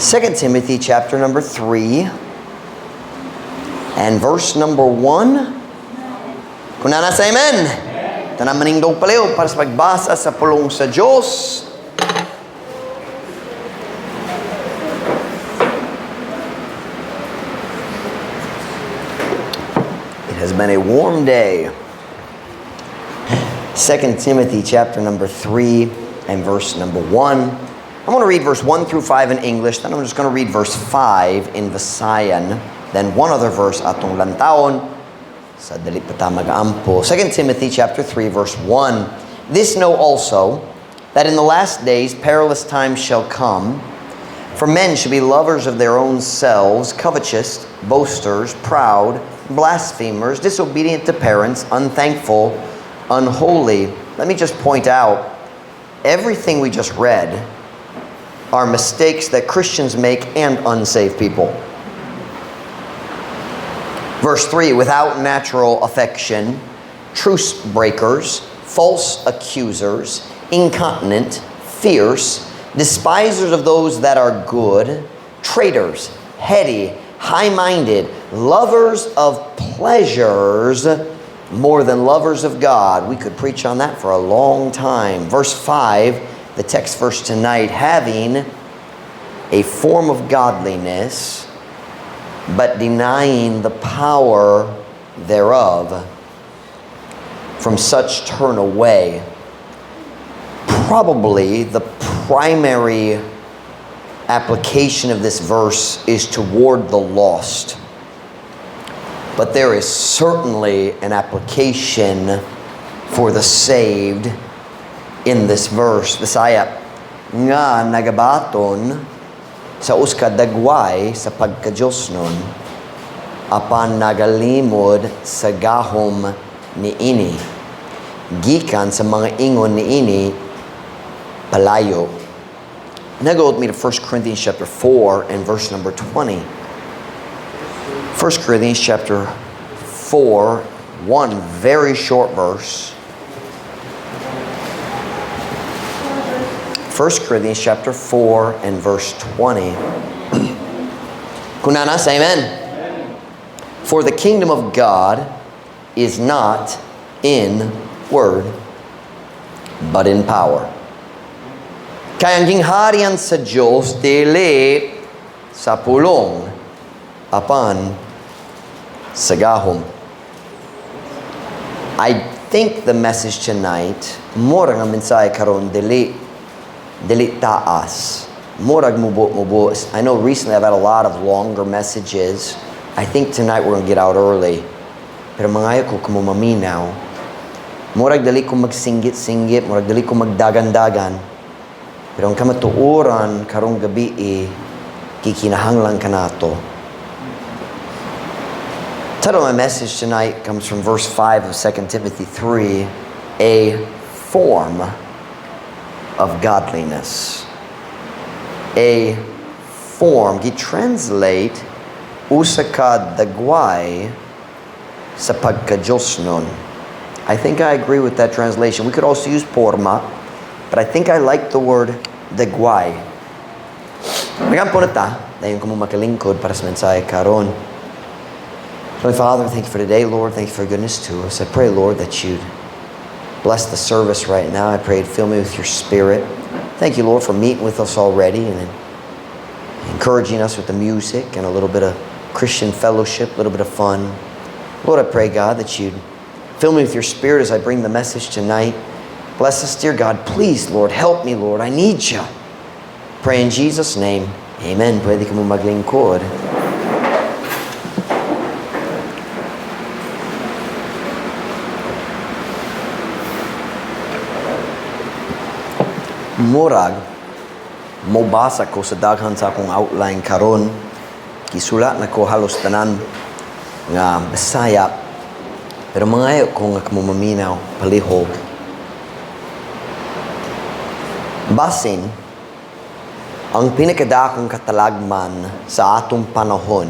2 Timothy chapter number 3 and verse number 1. Kung na nasa amen. Ito na maningdong paliw para sa pagbasa sa pulong sa Diyos. It has been a warm day. 2 Timothy chapter number 3 and verse number 1. I'm going to read verse 1 through 5 in English, then I'm just going to read verse 5 in Visayan, then one other verse atong lantaon sa dali pa ta mag-ampo. 2 Timothy chapter 3 verse 1. This know also, that in the last days perilous times shall come, for men shall be lovers of their own selves, covetous, boasters, proud, blasphemers, disobedient to parents, unthankful, unholy. Let me just point out, everything we just read are mistakes that Christians make and unsaved people. Verse 3, without natural affection, truce breakers, false accusers, incontinent, fierce, despisers of those that are good, traitors, heady, high-minded, lovers of pleasures more than lovers of God. We could preach on that for a long time. Verse 5, the text verse tonight, having a form of godliness, but denying the power thereof. From such turn away. Probably the primary application of this verse is toward the lost. But there is certainly an application for the saved in this verse. Bisaya, nga nagabaton sa uskadagway sa pagka-Diyos nun, apan nagalimod sa gahom ni ini, gikan sa mga ingon ni ini, palayo. Now go with me to 1 Corinthians chapter 4 and verse number 20. 1 Corinthians chapter 4, one very short verse. 1 Corinthians chapter 4 and verse 20. Kunana, say amen. For the kingdom of God is not in word, but in power. Kaya ang gingharian sa Diyos dili sa pulong apan sa gahom. I think the message tonight, more nga mensahe karon dili taas. Murag mubo. I know recently I've had a lot of longer messages. I think tonight we're going to get out early. Pero mangayo ko kumumaminaw. Murag dali ko magsinggit-singgit, murag dali ko magdagan-dagan. Pero ang kamatuoran karong gabi kikinahanglan ka nato. Title of my message tonight comes from verse 5 of 2 Timothy 3, a form of godliness. A form. Gi-translate usa ka dagway sa pagka-Diyos nun. I think I agree with that translation. We could also use forma, but I think I like the word dagway. Nagampo na ta, dayon ko mo makalingkod para sa mensahe karon. Holy Father, thank you for today, Lord. Thank you for your goodness to us. I pray, Lord, that you'd bless the service right now. I pray you'd fill me with your spirit. Thank you, Lord, for meeting with us already and encouraging us with the music and a little bit of Christian fellowship, a little bit of fun. Lord, I pray, God, that you'd fill me with your spirit as I bring the message tonight. Bless us, dear God. Please, Lord, help me, Lord. I need you. Pray in Jesus' name. Amen. Pwede ka mo maglingkod. Murag, mobasa ko sa daghan sa akong outline karon. Gisulat na ko halos tanan nga Bisaya. Pero mangayo ko nga kumumaminaw, palihog. Basin, ang pinakadakong katalagman sa atong panahon,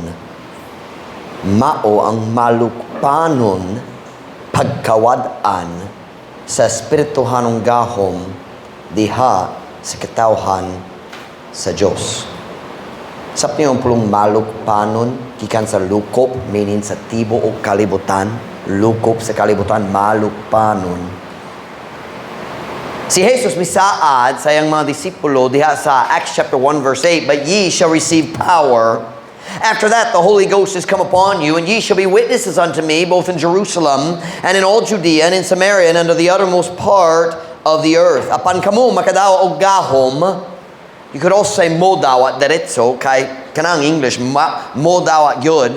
mao ang malukpanon pagkawad-an sa espirituhanong gahom diha sa katawhan sa Diyos. Sa pulong malukpanon, gikan sa lukop, meaning sa tibo o kalibutan. Lukop sa kalibutan, malukpanon. Si Jesus misaad sa iyang mga disipulo diha sa Acts chapter 1 verse 8, "But ye shall receive power. After that, the Holy Ghost has come upon you, and ye shall be witnesses unto me, both in Jerusalem, and in all Judea, and in Samaria, and unto the uttermost part of the earth." Apan kamo makadawa og gahom, you could also say modawa diretso, kay kanang English, modawa gyud.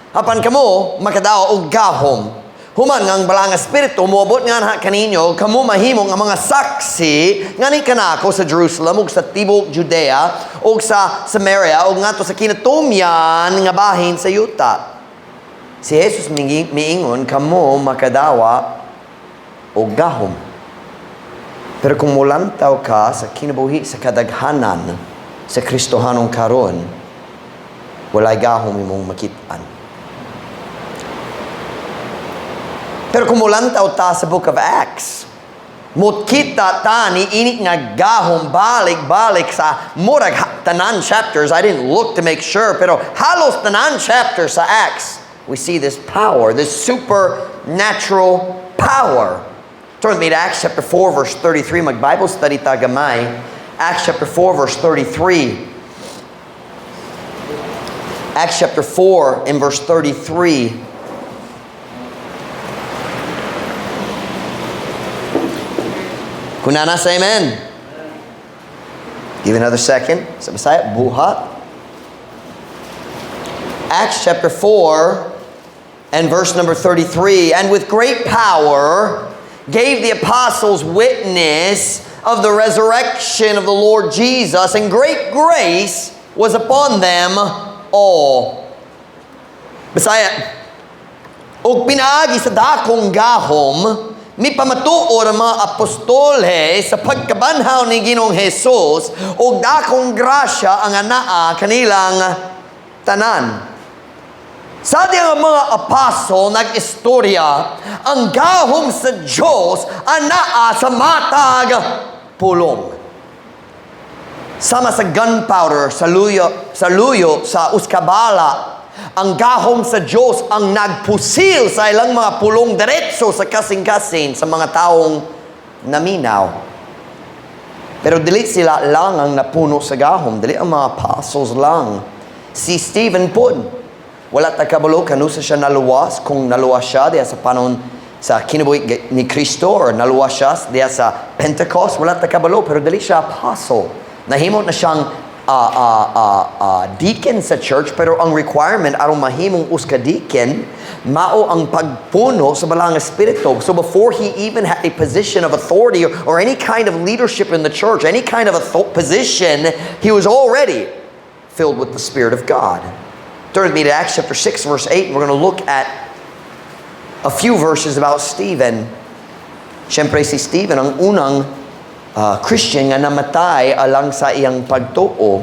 Apan kamo makadawa og gahom. Human ngang balang espiritu moabot nga na kaninyo, kamo mahimo nga mga saksi ngani kanako sa Jerusalem ug sa tibok Judea ug sa Samaria ug ngadto sa kinatumyan nga bahin sa yuta. Si Jesus miingon kamo makadawa og gahom. Pero kung mulantaw ka sa kinabuhi sa kadaghanan sa Kristohanong karon, walay gahom imong makit-an. Pero kung mulantaw ta sa Book of Acts, mutkita ta ni init nga gahom balik-balik sa murag tanan chapters. I didn't look to make sure, pero halos tanan chapters sa Acts, we see this power, this supernatural power. Turn with me to Acts chapter 4 verse 33. Mag-Bible study ta gamay. Acts chapter 4 verse 33. Acts chapter 4 and verse 33. Kunana sa amen. Give another second. Sa Bisaya, buhat. Acts chapter 4 and verse number 33. "And with great power gave the apostles witness of the resurrection of the Lord Jesus, and great grace was upon them all." Bisaya, "Og pinaagi sa dakong gahom, mi pamatuod ang mga apostole sa pagkabanhaw ni Ginoong Jesus o dakong grasya ang anaa kanilang tanan." Sa diyang mga apostol nag-istorya, ang gahom sa Diyos anaa sa matag pulong. Sama sa gunpowder, sa luyo, sa uskabala, ang gahom sa Diyos ang nagpusil sa ilang mga pulong diretso sa kasing-kasing sa mga taong naminaw. Pero dili sila lang ang napuno sa gahom, dili ang mga apostles lang. Si Stephen pun, wala ta kabalo kanusa siya naluwas, kung naluwas siya diya sa panahon sa kinabuhi ni Kristo, or naluwas siya diya sa Pentecost, wala ta kabalo, pero dili siya apostle. Nahimot na siyang deacon sa church, pero ang requirement aron mahimong uska deacon mao ang pagpuno sa balang espiritu. So before he even had a position of authority or any kind of leadership in the church, any kind of a position, he was already filled with the Spirit of God. Turn with me to Acts chapter 6 verse 8, and we're going to look at a few verses about Stephen. Siyempre si Stephen ang unang Christian nga namatay alang sa iyang pagtuo.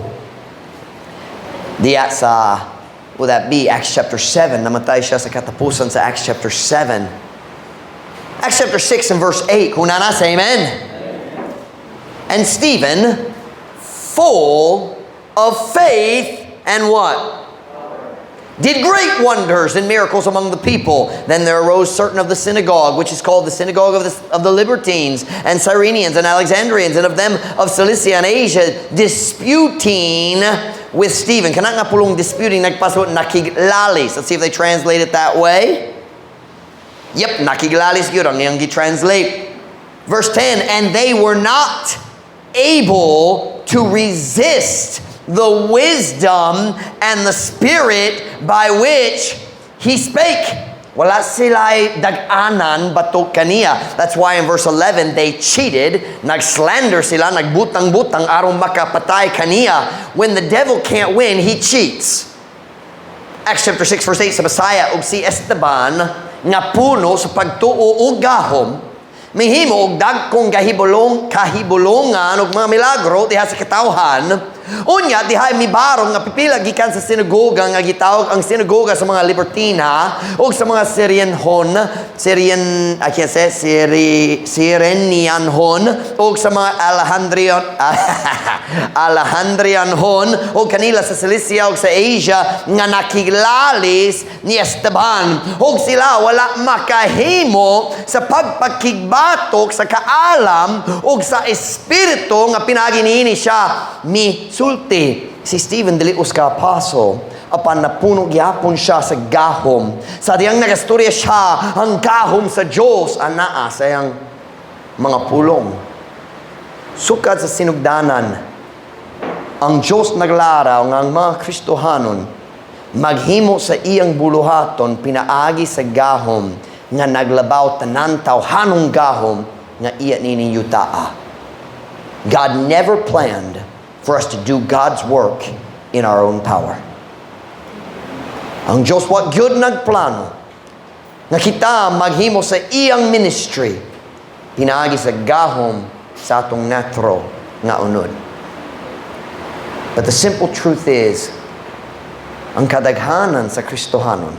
Diya sa, would that be Acts chapter 7, namatay siya sa katapusan sa Acts chapter 7. Acts chapter 6 and verse 8, kung nasa, amen? "And Stephen, full of faith and what? Did great wonders and miracles among the people. Then there arose certain of the synagogue, which is called the synagogue of the Libertines, and Cyrenians, and Alexandrians, and of them of Cilicia and Asia, disputing with Stephen." Kana nga pulong disputing, nagpasot nakiglalis. Let's see if they translate it that way. Yep, nakiglalis yun ang niyang gi-translate. Verse 10, "And they were not able to resist the wisdom and the spirit by which he spake." Wala sila'y dag-anan batok kaniya. That's why in verse 11, they cheated, nag-slander sila, nagbutang-butang aron makapatay kaniya. When the devil can't win, he cheats. Acts chapter 6 verse 8, sa Messiah ug si Esteban nga puno sa pagtuo ug gahom, mihimo og dagkong kahibulongan ug mga milagro diha sa katawhan, Unya, dihay mi barong nga pipila gikan sa sinagoga nga gitawag ang sinagoga sa mga Libertina o sa mga Sirenianhon o sa mga Alejandrianhon o kanila sa Cilicia o sa Asia nga nakilalis ni Esteban o sila wala makahimo sa pagpakigbatok sa kaalam o sa espiritu nga pinaginiini siya sulti. Si Stephen dili ka apostle apan napuno gyapon siya sa gahom. Sa diyang nagastorya siya ang gahom sa Diyos anaa sa iyang mga pulong. Sukad sa sinugdanan, ang Diyos naglaraw nga ang mga Kristohanon maghimo sa iyang buluhaton pinaagi sa gahom nga naglabaw tanan tawhanong gahom nga iya nini yutaa. God never planned for us to do God's work in our own power. Ang Diyos what good nagplano nga kita maghimo sa iyang ministry pinaagi sa gahom sa atong natro nga unod. But the simple truth is ang kadaghanan sa Kristohanon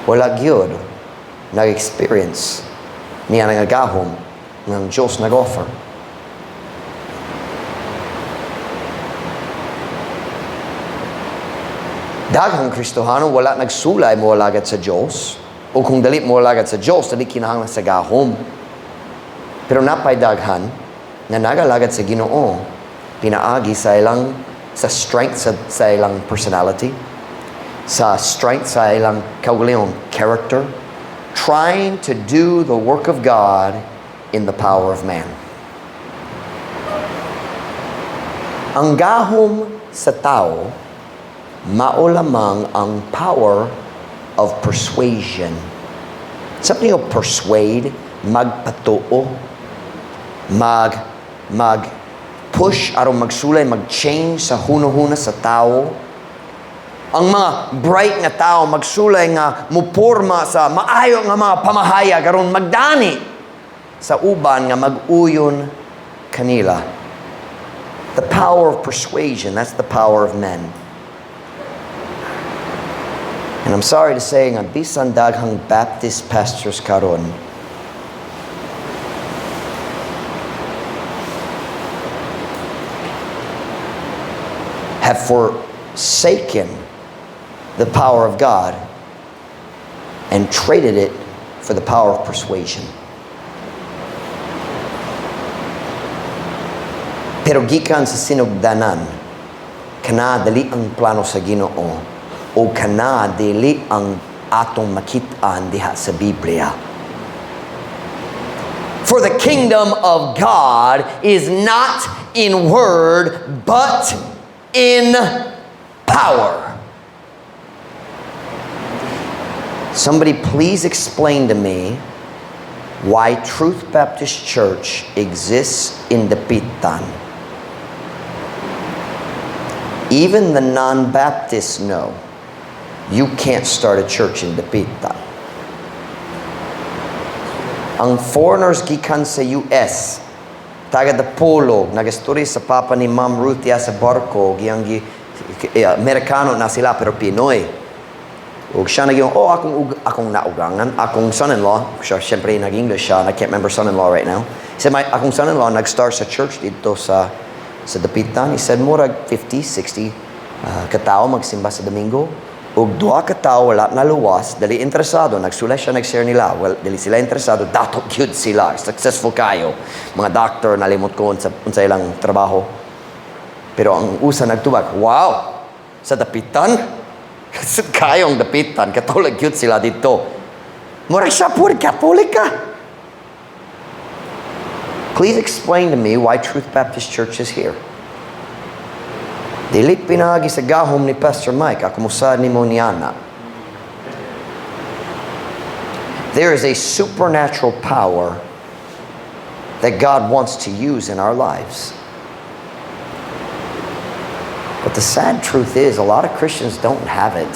wala gyud nag-experience niya nga gahom ng Diyos nag-offer. Daghang Kristohano wala nagsulay mo alagad sa Diyos o kung dali mo alagad sa Diyos dali kinahanglan sa gahom. Pero napay daghan nga nagalagad sa Ginoo pinaagi sa ilang sa strength sa ilang personality, sa strength sa ilang kaugalingong character, trying to do the work of God in the power of man. Ang gahom sa tao mao lamang ang power of persuasion. Something of persuade, magpatuo, mag-push, aron magsulay, mag-change sa huno-huna sa tao. Ang mga bright nga tao, magsulay nga, muporma sa maayo nga mga pamahayag, aron magdani sa uban nga mag-uyon kanila. The power of persuasion, that's the power of men. And I'm sorry to say nga bisan daghang Baptist pastors karon have forsaken the power of God and traded it for the power of persuasion. Pero gikan sa sinugdanan kana dali ang plano sa Ginoo o kana dili ang atong makit-an diha sa Biblia. For the kingdom of God is not in word but in power. Somebody please explain to me why Truth Baptist Church exists in Dapitan. Even the non-Baptists know you can't start a church in Dapitan. Ang foreigners gikan sa US, taga Dapolo, nagastori sa papa ni Ma'am Ruth sa barko, Amerikano na sila pero Pinoy. Ug siya nagyong, akong naugangan, akong son-in-law, siya siyempre nag-English siya, I can't remember son-in-law right now. He said, akong son-in-law nag-start sa church dito sa Dapitan. He said, murag 50, 60 katao magsimba sa Domingo. Ug duha katao wala naluwas, dali interesado, nagsulay siya, nag-share nila. Well, dali sila interesado, datot yun sila, successful kayo. Mga doctor, nalimot ko unsa ilang trabaho. Pero ang usa nagtubag, wow, sa Dapitan? Kayong Dapitan, katolik yun sila dito. Murag siya puri Katolika. Please explain to me why Truth Baptist Church is here. Dili pinagi sa gahom ni Pastor Mike, ako musa ni mo niana. There is a supernatural power that God wants to use in our lives. But the sad truth is, a lot of Christians don't have it.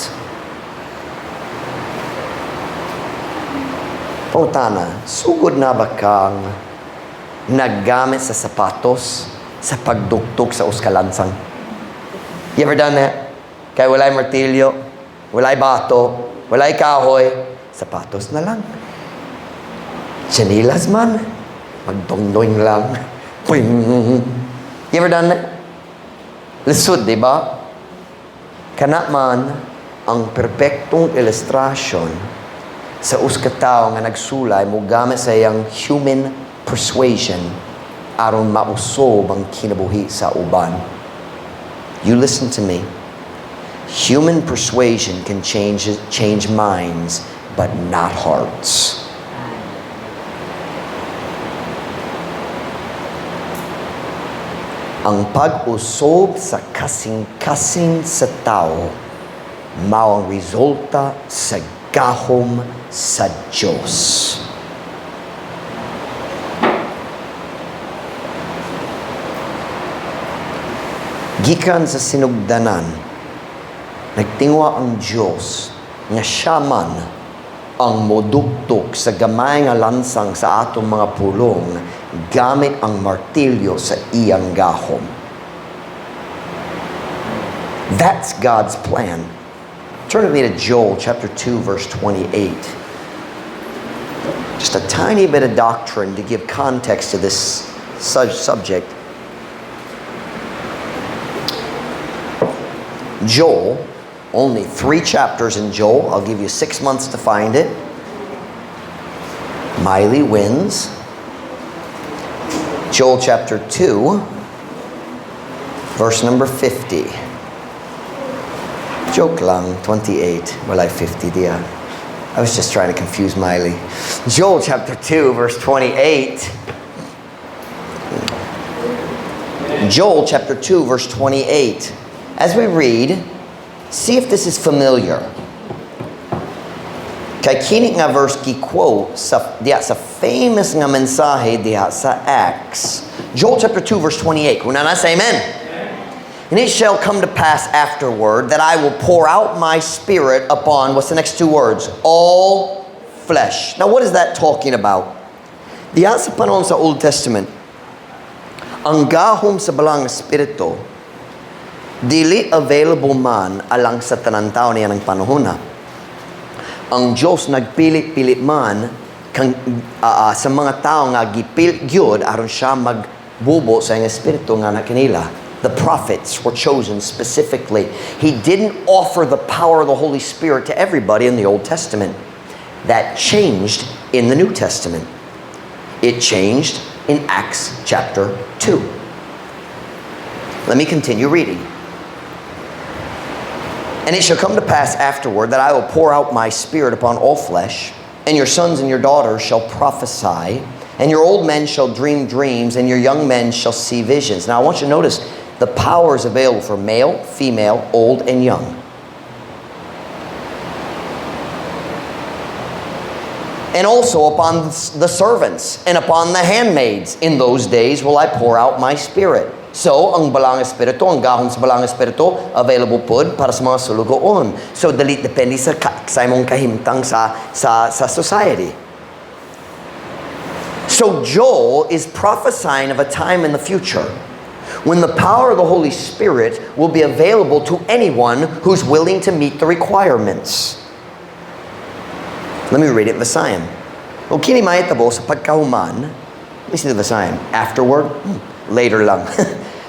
Putana, sugod na ba kang naggamit sa sapatos sa pagduktok sa uskalansang. You ever done that? Kaya walay martilyo, walay bato, walay kahoy, sapatos na lang. Chanilas man, magdongdoing lang. You ever done that? Lisod, di ba? Kana man ang perpektong ilustrasyon sa uskataw nga nagsulay mo gamit sa iyang human persuasion aron mausob ang kinabuhi sa uban. You listen to me. Human persuasion can change minds, but not hearts. Ang pag-usob sa kasing-kasing sa tao mao ang resulta sa gahom sa Diyos. Gikan sa sinugdanan, nagtingwa ang Diyos nga siya man ang moduktok sa gamay nga lansang sa atong mga pulong gamit ang martilyo sa iyang gahom. That's God's plan. Turn with me to Joel chapter 2 verse 28. Just a tiny bit of doctrine to give context to this subject. Joel, only 3 chapters in Joel. I'll give you 6 months to find it. Miley wins. Joel chapter 2, verse number 50. Joke lang, 28. Well, I 50 diya. I was just trying to confuse Miley. Joel chapter 2, verse 28. Joel chapter 2, verse 28. As we read, see if this is familiar. Kay kini nga verse gi-quote sa famous nga mensahe diha sa Acts. Joel chapter 2 verse 28. Kuna na say amen. And it shall come to pass afterward that I will pour out my spirit upon, what's the next 2 words? All flesh. Now what is that talking about? Diha sa panahon sa Old Testament, ang gahom sa balang espiritu dili available man alang sa tanan tao niya ng panahon na. Ang Diyos nagpilit-pilit man sa mga tao nga gipilit gyud aron siya magbubo sa iyang espiritu nga na kanila. The prophets were chosen specifically. He didn't offer the power of the Holy Spirit to everybody in the Old Testament. That changed in the New Testament. It changed in Acts chapter 2. Let me continue reading. And it shall come to pass afterward that I will pour out my spirit upon all flesh, and your sons and your daughters shall prophesy, and your old men shall dream dreams, and your young men shall see visions. Now I want you to notice the power is available for male, female, old, and young. And also upon the servants and upon the handmaids. In those days will I pour out my spirit. So, ang balang espiritu, ang gahom sa balang espiritu, available pod para sa mga sulugoon. So, depende sa imong kahimtang sa society. So, Joel is prophesying of a time in the future when the power of the Holy Spirit will be available to anyone who's willing to meet the requirements. Let me read it in Visayan. O kini mahitabo sa pagkahuman, listen to Visayan. Afterward, later lang.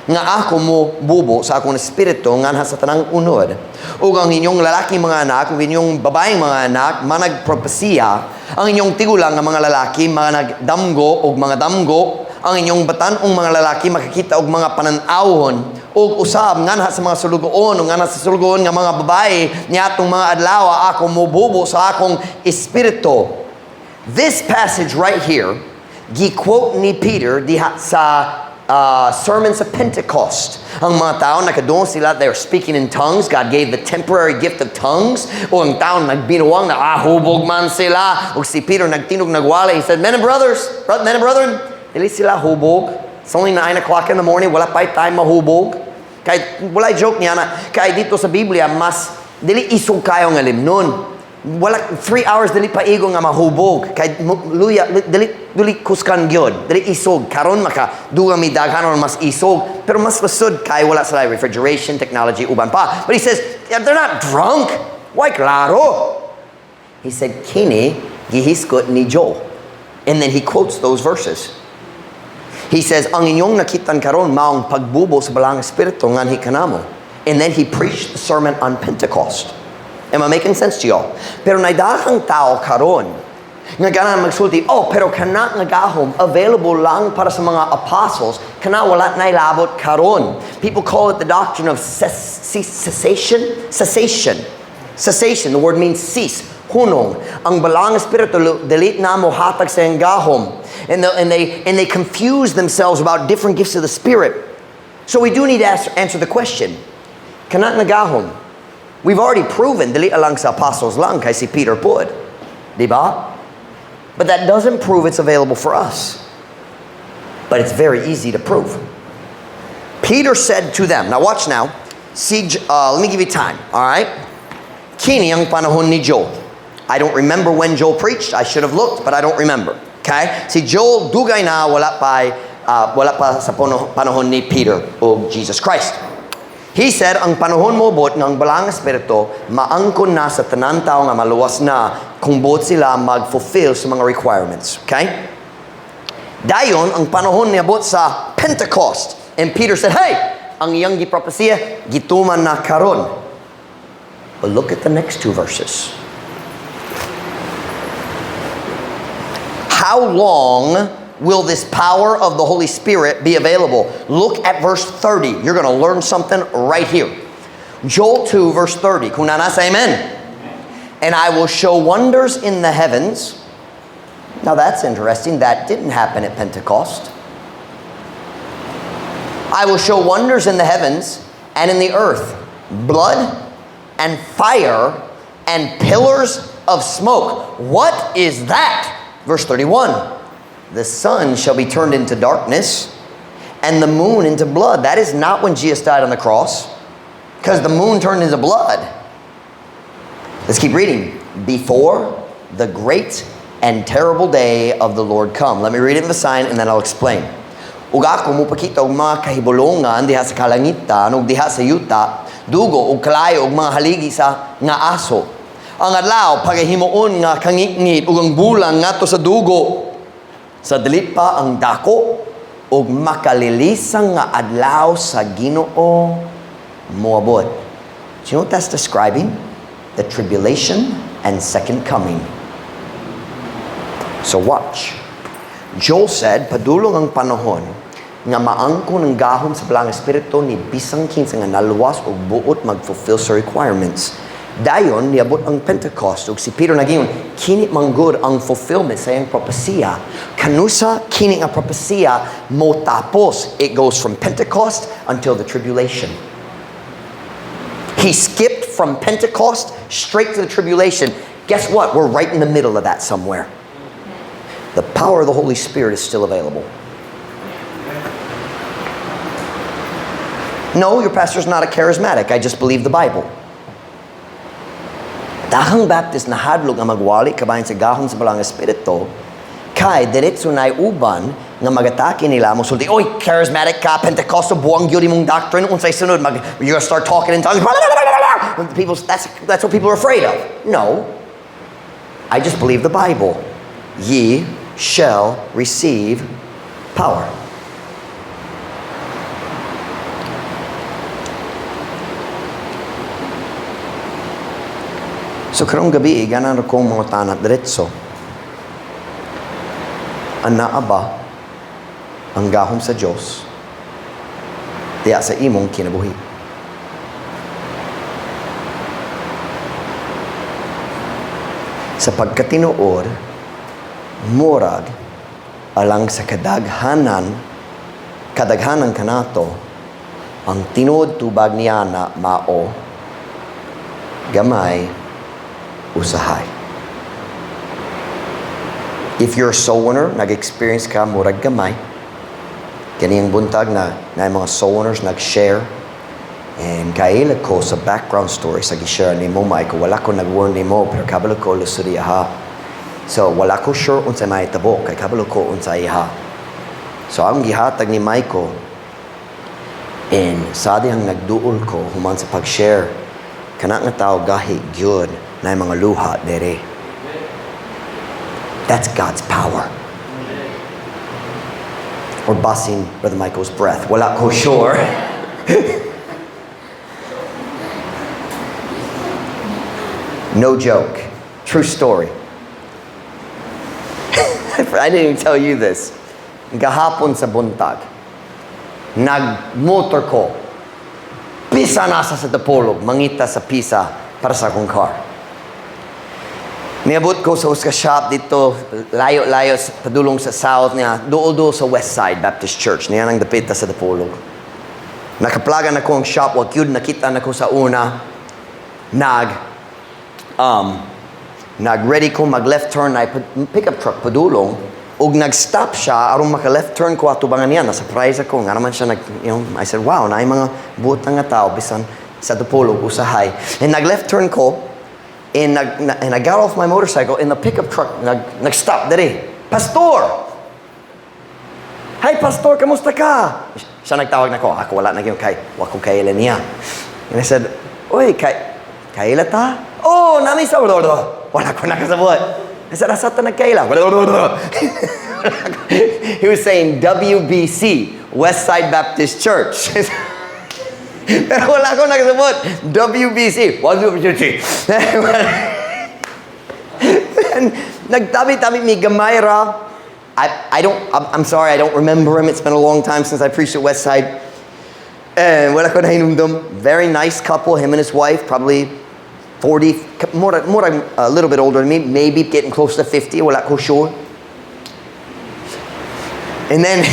Nga ako mo bubo sa akong espiritu nganha sa tanang unod. Ug ang inyong lalaking mga anak, ug inyong babaeng mga anak, managpropesiya, ang inyong tigulang nga mga lalaki, mga nagdamgo ug mga damgo, ang inyong batanong mga lalaki makakita og mga pananawon, ug usab nganha sa mga sulugoon, ug nganha sa sulugoon nga mga babae niadtong mga adlaw ako mo bubo sa akong espiritu. This passage right here, gi-quote ni Peter diha sa sermons of Pentecost. Ang mga tao nakadung sila, they were speaking in tongues. God gave the temporary gift of tongues. O ang tao nagbinuwang na hubog man sila. O si Peter nagtinog nagwala. He said, men and brethren, dili sila hubog. It's only 9 o'clock in the morning. Wala pa time mahubog. Kahit wala joke niya na kahit dito sa Biblia mas dili isog kayo nga limnon. Wala 3 hours dili paigo nga mahubog kay luya dili kuskan gyud dili isog karon maka duga mi daghanon mas isog pero mas lusod kay wala sa refrigeration technology uban pa. But he says they're not drunk. Why claro? He said kini gihiskot ni Joel, and then he quotes those verses. He says ang inyong nakitan karon maong pagbubo sa balang espiritu nganhi kanamo, and then he preached the sermon on Pentecost. Am I making sense to y'all? Pero naidahang tao karon nga ganan magsulti, pero kana nga gahom available lang para sa mga apostles, kana wala na ilabot karon. People call it the doctrine of cessation. The word means cease. Hunong. Ang balang espiritu delete na mo hatag sa gahom. And they confuse themselves about different gifts of the Spirit. So we do need to answer the question. Kana nga gahom? We've already proven, dili alang sa apostles lang, kay si Peter pud. Diba? But that doesn't prove it's available for us. But it's very easy to prove. Peter said to them, now watch now. Let me give you time, alright? Kini ang panahon ni Joel. I don't remember when Joel preached. I should have looked, but I don't remember. Okay? Si Joel, dugay na, wala pa sa panahon ni Peter o Jesus Christ. He said, ang panahon mo bot ng balang espiritu, maangkon na sa tanan tao nga maluwas na kung bot sila mag-fulfill sa mga requirements. Okay? Dayon, ang panahon niya bot sa Pentecost. And Peter said, hey, ang iyang gipropesya, gituman na karon. But look at the next two verses. How long will this power of the Holy Spirit be available? Look at verse 30. You're going to learn something right here. Joel 2 verse 30. Kung nanasa, amen. And I will show wonders in the heavens. Now that's interesting. That didn't happen at Pentecost. I will show wonders in the heavens and in the earth. Blood and fire and pillars of smoke. What is that? Verse 31. The sun shall be turned into darkness and the moon into blood. That is not when Jesus died on the cross, because the moon turned into blood. Let's keep reading. Before the great and terrible day of the Lord come. Let me read it in the sign and then I'll explain. Uga ko mupakita og mga kahibulongan diha sa kalangitan ug diha sa yuta, dugo ug kalayo ug mga haligi sa nga aso. Ang adlaw pagahimuon nga kangitngit ug ang bulan ngadto sa dugo. Sa dili pa ang dako ug makalilisang nga adlaw sa Ginoo moabot. Do you know what that's describing? The tribulation and second coming. So watch. Joel said, padulong ang panahon nga maangkon ang gahom sa balang espiritu ni bisang kinsa nga naluwas ug buot mag-fulfill sa requirements. Dayon niabot ang Pentecost ug si Peter nagingon kini manggod ang fulfillment sa iyang propesya. Kanusa kini nga propesya mo tapos. It goes from Pentecost until the tribulation. He skipped from Pentecost straight to the tribulation. Guess what? We're right in the middle of that somewhere. The power of the Holy Spirit is still available. No, your pastor's not a charismatic. I just believe the Bible. Dahang Baptist na hadlok nga magwali kabayan sa gahom sa balang espiritu, kay diretso na uban nga magatake nila mo sulti, oy, charismatic ka, Pentecostal, buwang yun mong doctrine, unsay sunod, you're gonna start talking in tongues. That's what people are afraid of. No. I just believe the Bible. Ye shall receive power. So karong gabi, ganan kong mga tanat diretso. Anaa ba ang gahom sa Diyos diya sa imong kinabuhi? Sa pagkatinuod, murag alang sa kadaghanan kanato, ang tinuod tubag niya na mao gamay usahay. If you're a soul winner, nag-experience ka murag gamay, kaniyang buntag na mga soul winners nag-share, And kaila ko sa background story sa gishare ni mo, Michael, wala ko nag-warn ni mo, pero kabalo ko lusuri ha. So, wala ko sure unsa may tabo, kay kabalo ko unsa iha. So, ang gihatag ni Michael, and sa dihang nagduol ko, human sa pag-share, kana nga tao gahi, gyud, na mga luha, dere. That's God's power. Or basin Brother Michael's breath. Wala ko sure. No joke. True story. I didn't even tell you this. Gahapon sa buntag, nag-motor ko. Pisa nasa sa Dapolog, mangita sa Pisa para sa akong car. Niabot ko sa uska shop dito, layo-layo, padulong sa south niya, dool-dool sa west side Baptist Church. Niya nang dapita sa Dapolog. Nakaplagan ako ang shop, wag yun, nakita na ko sa una, nag-ready ko mag-left turn na pick-up truck padulong, ug nag-stop siya, arong maka-left turn ko atubangan niya, na-surprise ako, nga naman siya, I said, wow, na mga buot nga tao, bisan sa Dapolog, usahay. And nag-left turn ko, and I got off my motorcycle, and the pickup truck nag-stop dere. Pastor! Hi, Pastor, kamusta ka? Siya nagtawag na ko. Ako wala na yun kay wako kaila niya. And I said, Oy, kaila ta? Oh, nami sa wala ko nakasabot. I said, asa ta nagkaila? He was saying WBC, Westside Baptist Church. Pero wala akong nakasabot. WBC. Nagtabi-tabi mi Gamayra. I'm sorry, I don't remember him. It's been a long time since I preached at Westside. And wala ko nahinumdum. Very nice couple, him and his wife, probably 40, a little bit older than me, maybe getting close to 50, wala ko sure. And then,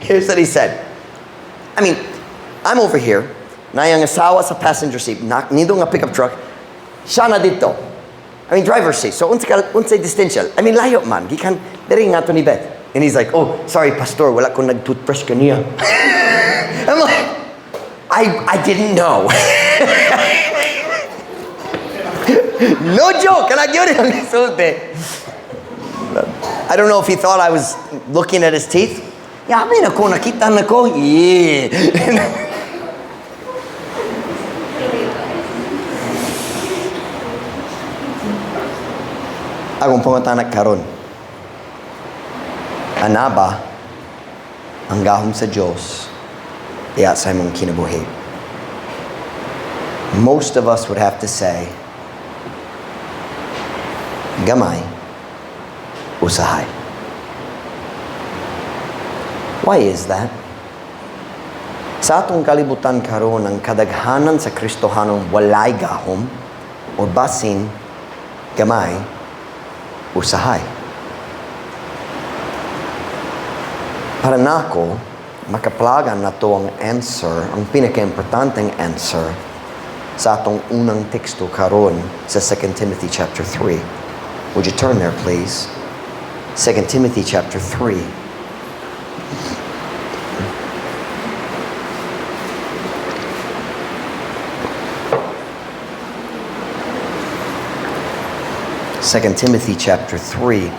here's what he said. I mean, I'm over here, na yung asawa sa passenger seat, nido nga pickup truck, siya na dito. I mean, driver's seat. So, unsay distinction. I mean, layo man. Gikan, diri nga to ni Beth. And he's like, oh, sorry, Pastor, wala ko nag-toothbrush kaniya. I'm like, I didn't know. No joke. Kana yun ang isulti. I don't know if he thought I was looking at his teeth. Yamin ako, nakita na ko. Yeah. Akong pangutanak karon. Ana ba ang gahom sa Diyos diya sa imong kinabuhi? Most of us would have to say, gamay, usahay. Why is that? Sa atong kalibutan karon ang kadaghanan sa Kristohanong walay gahom o basin gamay usahay. Para nako, makaplagan na to ang answer, ang pinaka-importanteng answer sa atong unang teksto karon sa 2 Timothy chapter 3. Would you turn there, please? 2 Timothy chapter 3. Second Timothy chapter 3.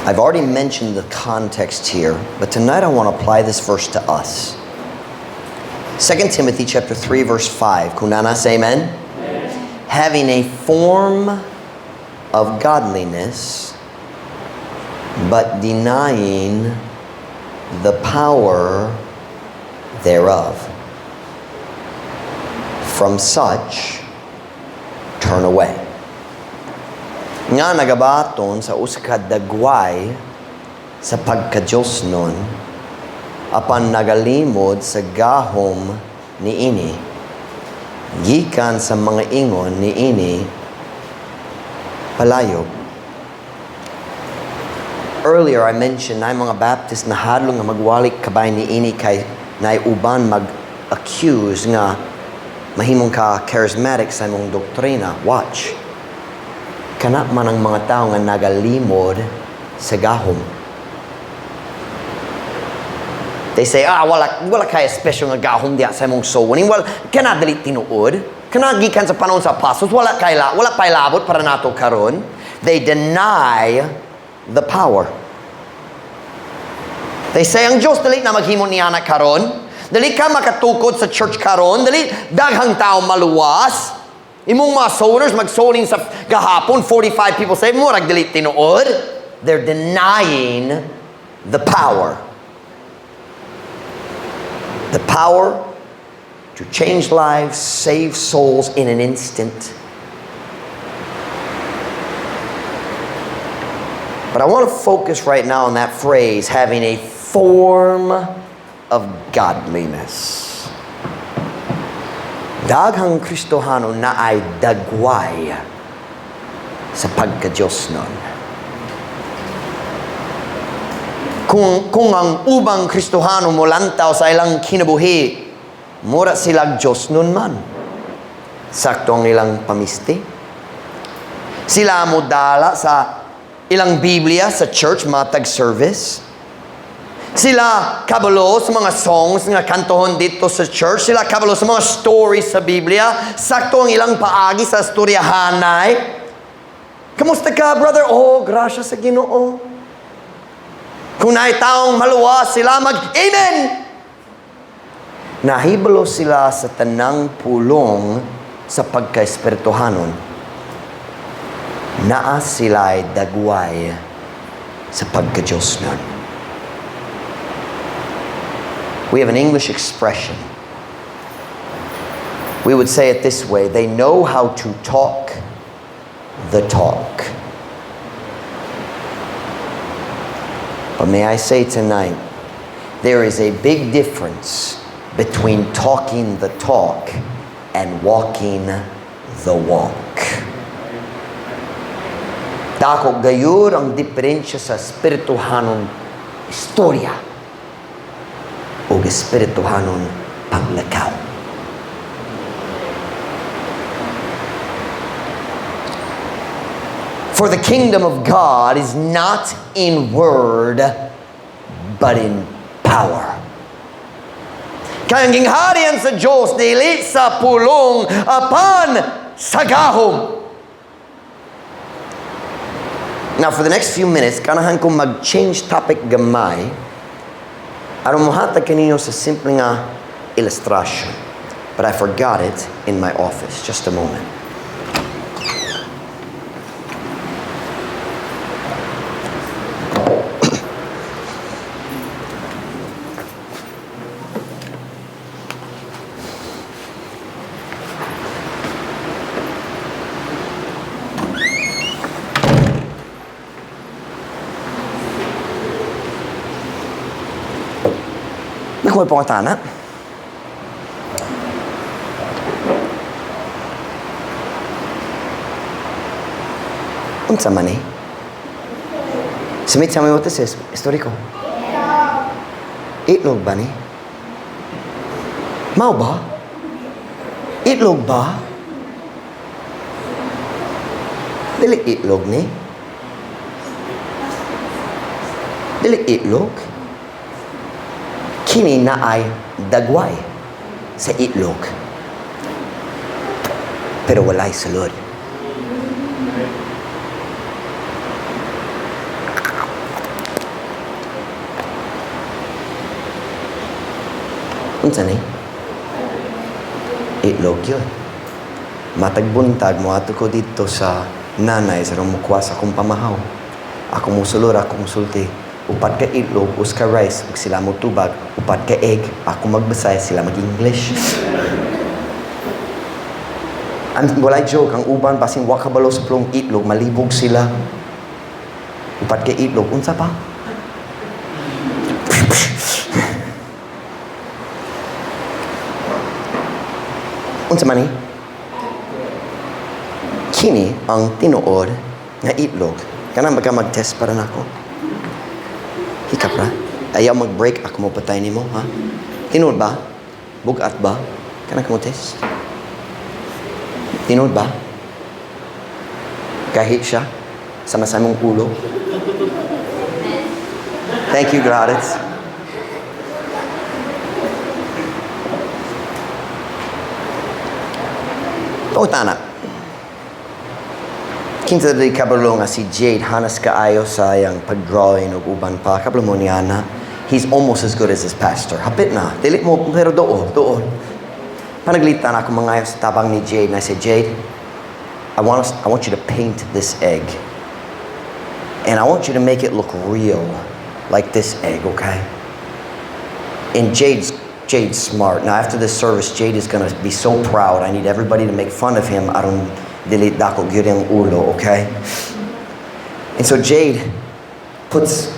I've already mentioned the context here, but tonight I want to apply this verse to us. 2 Timothy chapter 3 verse 5. Kunana, say amen? Amen. Having a form of godliness, but denying the power thereof. From such, turn away. Nga nagabaton sa uskadagway sa pagka-Diyos nun, apan nagalimod sa gahom ni ini, gikan sa mga ingon ni ini, palayog. Earlier I mentioned na mga Baptist na hadlong nga magwalik kabay ni ini kay na uban mag-accuse nga mahimong ka charismatic sa imong doktrina. Watch. Kana man ang mga tao nga nagalimod sa gahom. They say, wala kaya special nga gahom diya sa imong sowing. Well, kana dili tinuod. Kana gikan sa panahon sa apostles, wala pay labot para nato karon. They deny the power. They say, ang Diyos dili na maghimo niya na karon. Dili ka makatukod sa church karon. Dili daghang tao maluwas. Imong mga sowers mag-sowing sa gahapon, 45 people say, murag dili tinuod. They're denying the power. The power to change lives, save souls in an instant. But I want to focus right now on that phrase, having a form of godliness. Daghang Kristohano na ay dagway sa pagka-Diyos nun. Kung ang ubang Kristohano mo lantaw sa ilang kinabuhi, mura silang Diyos nun man. Sakto ang ilang pamisti. Sila mo dala sa ilang Biblia sa church, matag service. Sila kabalo sa mga songs nga kantohon dito sa church. Sila kabalo sa mga stories sa Biblia. Sakto ang ilang paagi sa storyahanay. Kamusta ka, brother? Oh, grasya sa Ginoo. Kung na'y taong maluwas, sila mag-Amen! Nahibalo sila sa tanang pulong sa pagka-espirituhanon. Naa sila'y dagway sa pagka-Diyos nun. We have an English expression. We would say it this way: they know how to talk the talk. But may I say tonight, there is a big difference between talking the talk and walking the walk. Dako gayud ang diferensya sa espirituhanon istorya o espirituhanon paglakaw. For the kingdom of God is not in word, but in power. Kaya ang gingharian sa Diyos, dili sa pulong, apan sa gahom. Now, for the next few minutes, kanahan kong mag-change topic gamay, aron mohatag kaninyo sa simple nga illustration. But I forgot it in my office. Just a moment. Nakuha po ang tana. Unsa man eh? Sumit sa mga utos story ko. Itlog ba ni? Mau ba? Itlog ba? Dili itlog ni? Dili itlog? Kini na ay dagway sa itlog. Pero walay sulod. Unsa ni? Itlog yun. Matagbuntag mo ato ko dito sa nanay sa rumukwa sa akong pamahaw. Ako musulor, ako musulti. Upat ka itlog, uska rice, ug sila mo tubag. Upat ka egg, ako magbasay, sila mag-English. Walay joke, ang uban, basin wakabalo sa plong itlog, malibog sila. Upat ka itlog, unsa pa? Unsa man ni? Kini ang tinuod nga itlog. Kana ba ka mag-test para nako? Hikap ra? Ayaw mag-break, ako mo patay ni mo, ha? Tinuod ba? Bugat ba? Kana ka mo test? Tinuod ba? Kahit siya? Sama-samang ulo? Thank you, Gladys. Tana. Kinsa di kabalo nga si Jade hanas kaayo sa yang pag-drawing ug uban pa kabalo mo niya na he's almost as good as his pastor. Hapit na. Dili mo pero doon. Panaglitan ako mga sa tabang ni Jade na I said, Jade, I want you to paint this egg. And I want you to make it look real, like this egg, okay? And Jade's smart. Now after this service, Jade is gonna be so proud. I need everybody to make fun of him. Aron dili dako gyud ang ulo, okay? And so Jade puts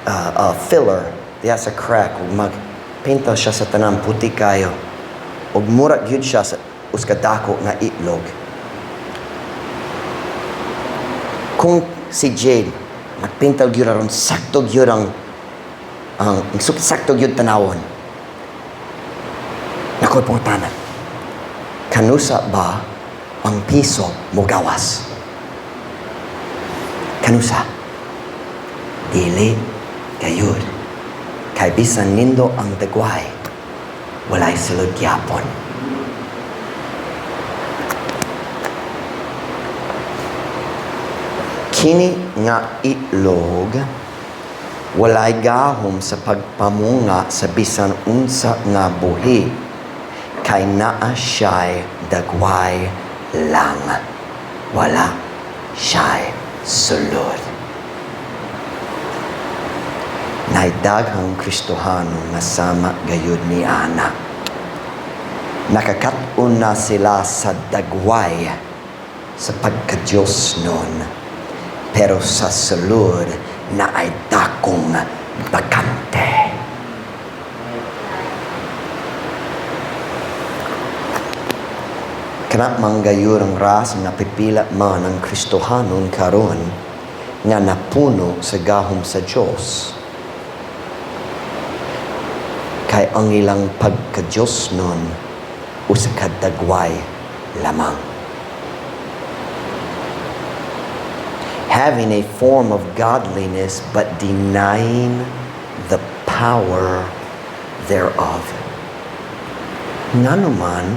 a filler diya sa crack ug magpinta siya sa tanang puti kayo. Ug mura gyud siya sa uskadako nga itlog. Kung si Jade magpintal gyud aron sakto gyud ang sakto gyud tanawon. Nakoy pungtanan. Kanusa ba ang piso mo gawas? Kanusa? Dili gayud. Kay bisan nindo ang dagway, walay sulod gyapon. Kini nga itlog walay gahom sa pagpamunga sa bisan unsa nga buhi kay naa siya'y dagway lang, wala siya'y sulod. Naidaghang Kristohano nga sama gayud ni ana. Nakakatun na sila sa dagway sa pagka-Diyos nun. Pero sa sulod na ay dakong bakante. Kana manggayur ang ras nga pipila man ang Kristohanon karon nga napuno sa gahom sa Dios. Kay ang ilang pagka-Dios nun usa ka dagway lamang. Having a form of godliness but denying the power thereof. Nga naman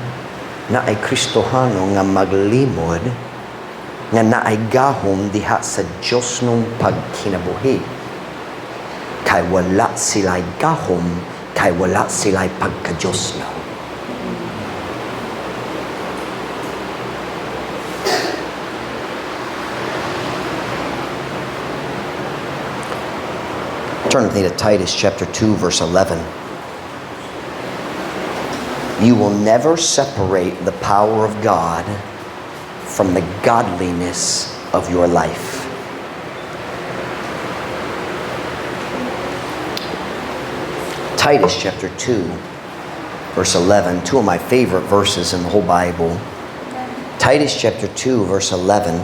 na ay Kristohano nga maglimod nga naay gahom diha sa Dios nung pagkinabuhi. Kay wala sila'y gahom, kay wala sila'y pagka-Dios no. Turn with me to Titus chapter 2, verse 11. You will never separate the power of God from the godliness of your life. Titus chapter 2, verse 11, two of my favorite verses in the whole Bible. Titus chapter 2, verse 11.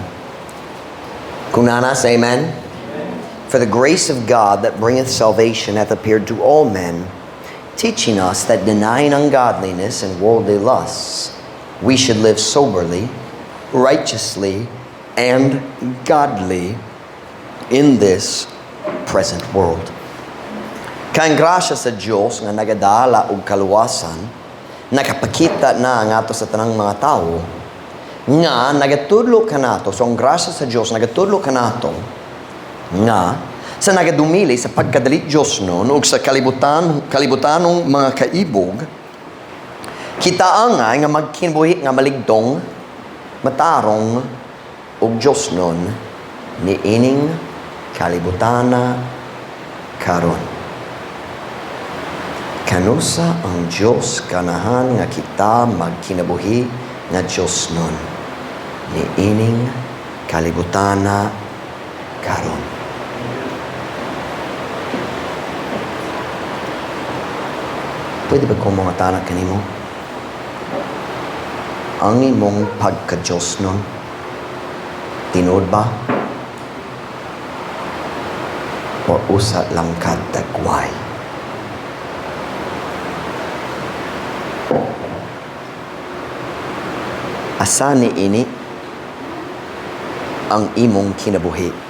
Kung nanas, amen? For the grace of God that bringeth salvation hath appeared to all men, teaching us that denying ungodliness and worldly lusts, we should live soberly, righteously, and godly in this present world. Kay grasya sa Dios nga nagadala og kaluwasan, nakapakita na ang ato sa tanang mga tao, nga nagatudlo kanato, so ang grasya sa Dios nagatudlo kanato, nga sa nagadumili sa pagkadali Diyos noon ug sa kalibutanong mga kaibog kita nga magkinabuhi nga maligdong matarong ug Diyos noon ni ining kalibutana karon. Kanusa ang Diyos kanahan nga kita magkinabuhi nga Diyos noon ni ining kalibutana karon. Pwede ba kong mga tanak kanimo? Ang imong pagka-Diyos nun, tinood ba? O usa lang kadagway? Asa ni ini ang imong kinabuhi?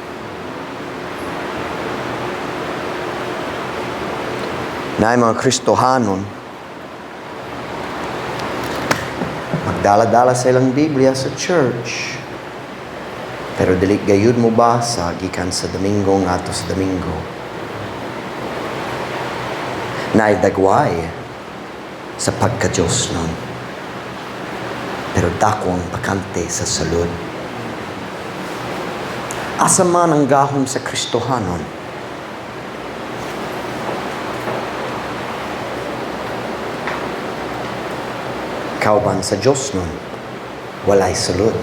Na mga Kristohanon Magdala-dala sa ilang Biblia sa church. Pero dili gayud mo basa gikan sa Domingo ngadto sa Domingo. Naay dagway sa pagka-Diyos nun. Pero dako ang bakante sa sulod. Asa man ang gahom sa Kristohanon. Kauban sa Diyos nun, walay sulod.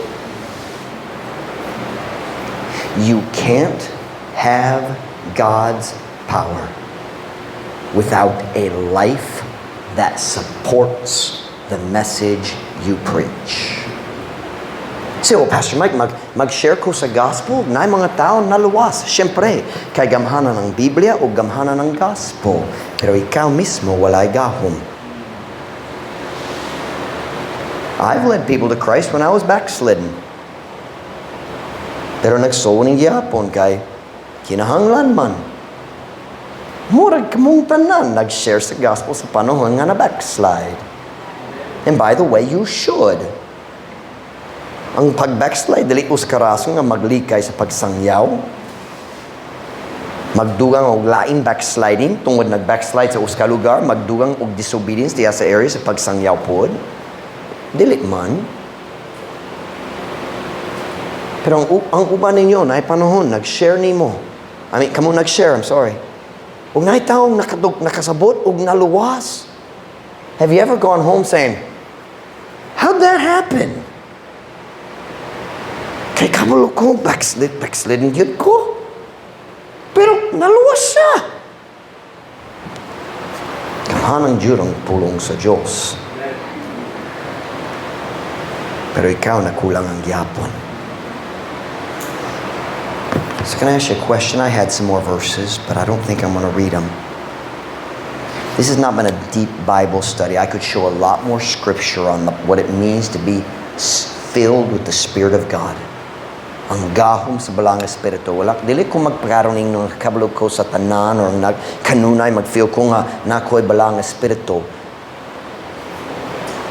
You can't have God's power without a life that supports the message you preach. Say, oh, Pastor Mike, mag-share ko sa gospel na mga tao naluwas. Siyempre, kay gamhanan ng Biblia o gamhanan ng gospel. Pero ikaw mismo walay gahom. I've led people to Christ when I was backslidden. Pero nagsuo ng yapon kay kinahanglan man. Murag kamong tanan nag-share sa gospel sa panahon nga na backslide. And by the way, you should. Ang pag-backslide, dili ko sa karason nga maglikay sa pagsangyaw. Magdugang og lain backsliding, tungod nag-backslide sa uska lugar, magdugang og disobedience diya sa area sa pagsangyaw pod. Dili man. Pero ang uban ninyo, na panahon, nag-share ni mo. Kamo nag-share, I'm sorry. Huwag na taong nakasabot, huwag naluwas. Have you ever gone home saying, how'd that happen? Kay kabalo ko, backsliding yun ko. Pero naluwas siya. Kamahanang Diyos pulong sa Diyos. Pero ikaw nakulang ang gyapon. So can I ask you a question? I had some more verses, but I don't think I'm going to read them. This has not been a deep Bible study. I could show a lot more scripture on what it means to be filled with the Spirit of God. Ang gahom sa balang espiritu. Dili ko magpagaroning nung kabalog ko sa tanan or kanunay mag-feel ko nga na ako'y balang espiritu.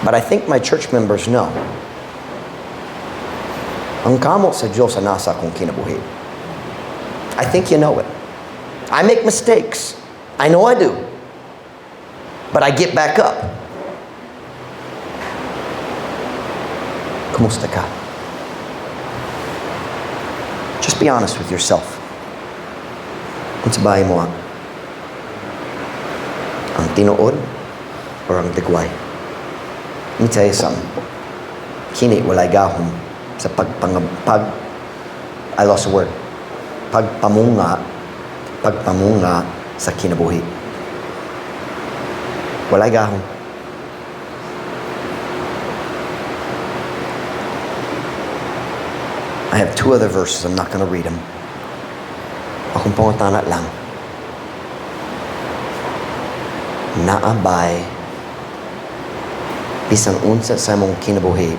But I think my church members know. Ang kamo sa Diyos ang nasa akong kinabuhi. I think you know it. I make mistakes. I know I do. But I get back up. Kumusta ka? Just be honest with yourself. Kung sa bahay mo ang tinuod or ang digway. Let me tell you something. Kini walay gahom sa I lost a word. Pagpamunga sa kinabuhi. Walay gahom. I have two other verses. I'm not going to read them. Akong pangatana lang. Naabay bisan unsa sa mong kinabuhi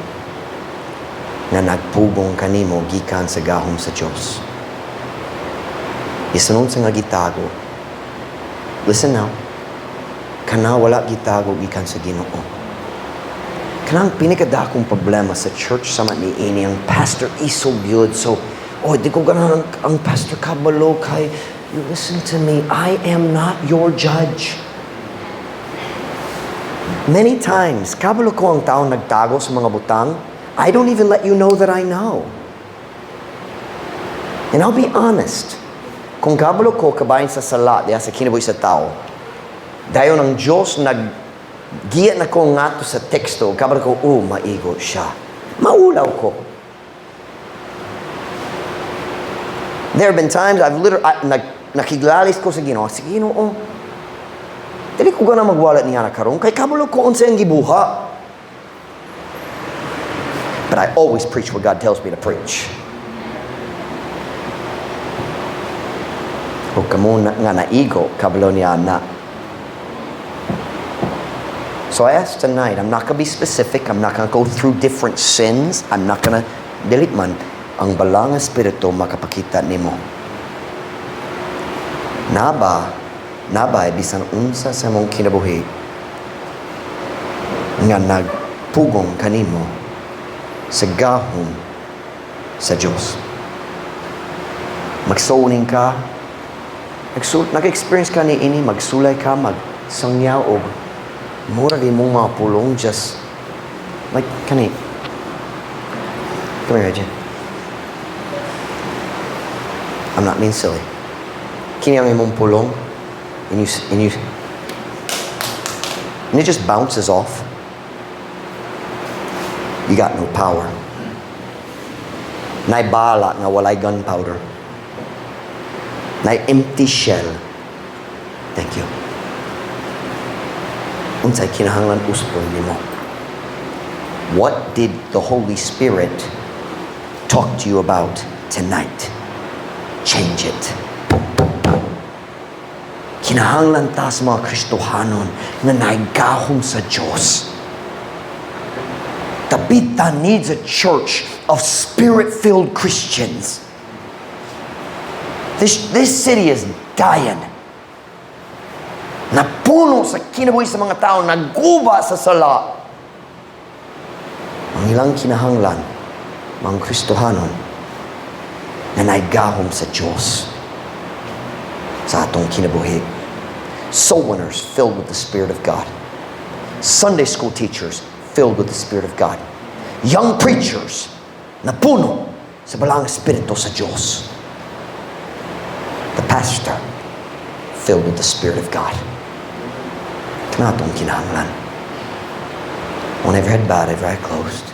na nagpubong kanimo gikan sa gahom sa Dios. Bisan unsa nga gitago. Listen now. Kana wala gitago gikan sa Ginoo. Kanang pinakadakong problema sa church sama ni ini ang pastor is so good. So, di ko ganahan ang pastor kabalo kay, you listen to me, I am not your judge. Many times, kabalo ko ang taong nagtago sa mga butang, I don't even let you know that I know. And I'll be honest, kung kabalo ko kabayan sa salat, diya sa kinabuhi sa tao, dayon ang Diyos giya na ko nga to sa teksto, kabalo ko, maigo siya. Maulaw ko. There have been times I've nakiglalis ko sa Ginoo. Sige, Ginoo, dili ko gana magwalat niya na karon kay kabalo ko unsa ang gibuha. But I always preach what God tells me to preach. O kamo nga naigo, kabalo niya na. So I ask tonight, I'm not going to be specific, I'm not going to go through different sins, I'm not going to, delete man, ang balang espiritu makapakita nimo. Nabay, bisan unsa sa mong kinabuhi, nga pugong kanimo sa gahom sa Diyos. Magsuning ka, nag-experience ka ni ini, magsulay ka, magsangyaw o mura di mong mga pulong just like kani. Come here, Reggie. I'm not being silly. Kini ang imong pulong and it just bounces off. You got no power. Naibala nga walay gunpowder. Empty shell. Thank you. Unsay kinahanglan uspon nimo? What did the Holy Spirit talk to you about tonight? Change it. Kinahanglan ta sa mga Kristohanon na naigahom sa Diyos. Tabita needs a church of Spirit-filled Christians. This city is dying. Napuno sa kinabuhi sa mga tao, naguba sa sala. Ang ilang kinahanglan, mga Kristohanon, na naigahom sa Diyos sa atong kinabuhi. Soul winners filled with the Spirit of God. Sunday school teachers filled with the Spirit of God. Young preachers na puno sa balang Espiritu sa Diyos. The pastor filled with the Spirit of God. Ito na itong kinahanglan. One every head bowed, every eye closed.